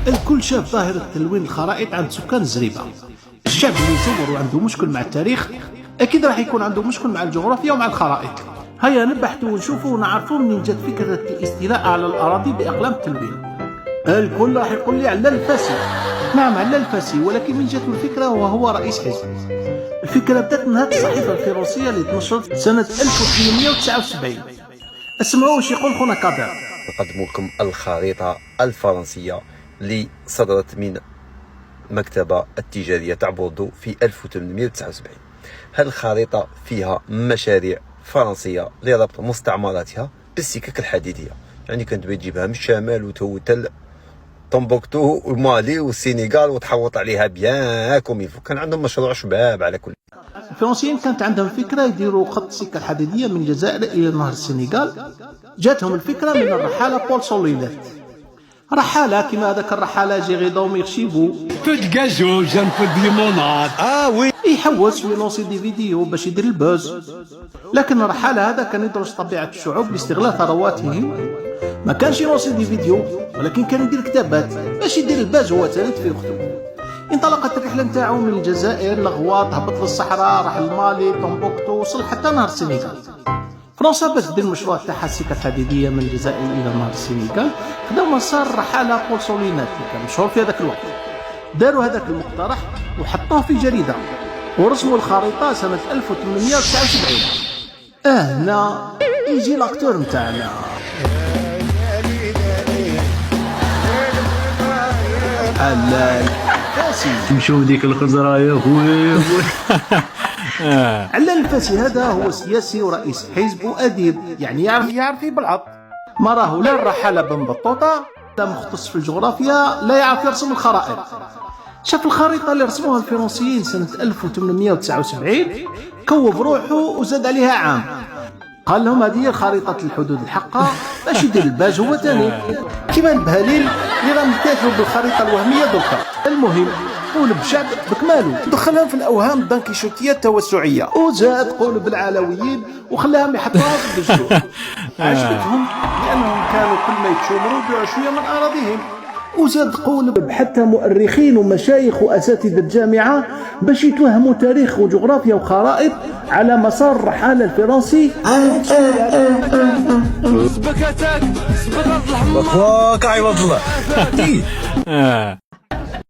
الكل شاف ظاهرة تلوين الخرائط عند سكان الزريبة. الشعب اللي يصور وعنده مشكل مع التاريخ أكيد راح يكون عنده مشكل مع الجغرافيا ومع الخرائط. هيا نبحثوا ونشوفوا ونعرفوا منين جت فكرة الاستيلاء على الأراضي بأقلام التلوين. الكل راح يقول لي على الفاسي. نعم على الفاسي، ولكن من جت الفكرة وهو رئيس حزب. الفكرة بدأت من هذه الصحيفة الفرنسية اللي تنشرت سنة 1879. اسمعوا واش يقول خونا كادر. نقدم لكم الخريطة الفرنسية اللي صدرت من المكتبة التجارية تاع بوردو في 1879. هذه الخريطة فيها مشاريع فرنسية لربط مستعمراتها بالسكك الحديدية، يعني كانت تجيبها من الشمال وتوتل طنبوكتو ومالي والسينيغال وتحوط عليها بيان كوميلفو. كان عندهم مشروع شباب على كل. الفرنسيين كانت عندهم فكرة يديروا خط السكة الحديدية من الجزائر إلى نهر السنغال. جاتهم الفكرة من الرحالة بول سوليدات. رحالة كما هذاك الرحالة جيغي دوميغ شيبو بو دو غازو جان بو دي ليموناد وي يحوس ويلونسي دي فيديو باش يدير البوز. لكن الرحالة هذا كان يدرس طبيعة الشعوب لاستغلال ثرواتهم. ما كانش يلونسي دي فيديو، ولكن كان يدير كتابات باش يدير الباز هو ثاني في وقته. انطلقت الرحلة نتاعو من الجزائر لغواط، هبط للصحراء، راح لمالي طنبوكتو، وصل حتى نهر السنغال. فرنسا باش دير المشروع تاعها السكة الحديدية من الجزائر إلى نهر السنغال خداو مسار رحالة بول سولينات اللي كان مشهور في هذاك الوقت. داروا هذاك المقترح وحطوه في جريدة ورسموا الخريطة سنة 1879. هنا يجي لاكتور نتاعنا. علال فاسي نشوف ديك الخزرة يا خويا. علال الفاسي هذا هو سياسي ورئيس حزب وأديب، يعني يعرف يبلعط. ما راهو لا الرحالة بن بطوطة، لا مختص في الجغرافيا، لا يعرف يرسم الخرائط. شاف الخريطة اللي رسموها الفرنسيين سنة 1879 كوف روحه وزاد عليها عام. قال لهم هذه خريطة الحدود الحقة باش يدير الباج هو تاني، كيما البهاليل اللي راهم يتاثروا بالخريطة الوهمية دركا. المهم قولب الشعب بكماله دخلهم في الأوهام الدانكيشوتية التوسعية، وزاد قولب العلويين وخلاهم يحطوها في الدستور. عجبتهم لأنهم كانوا كل ما يتشومروا بيعوا شوية من أراضيهم. وزاد قولب حتى مؤرخين ومشايخ وأساتذة الجامعة باش يتوهموا تاريخ وجغرافيا وخرائط على مسار الرحالة الفرنسي. سبكتك سبكت الحمار.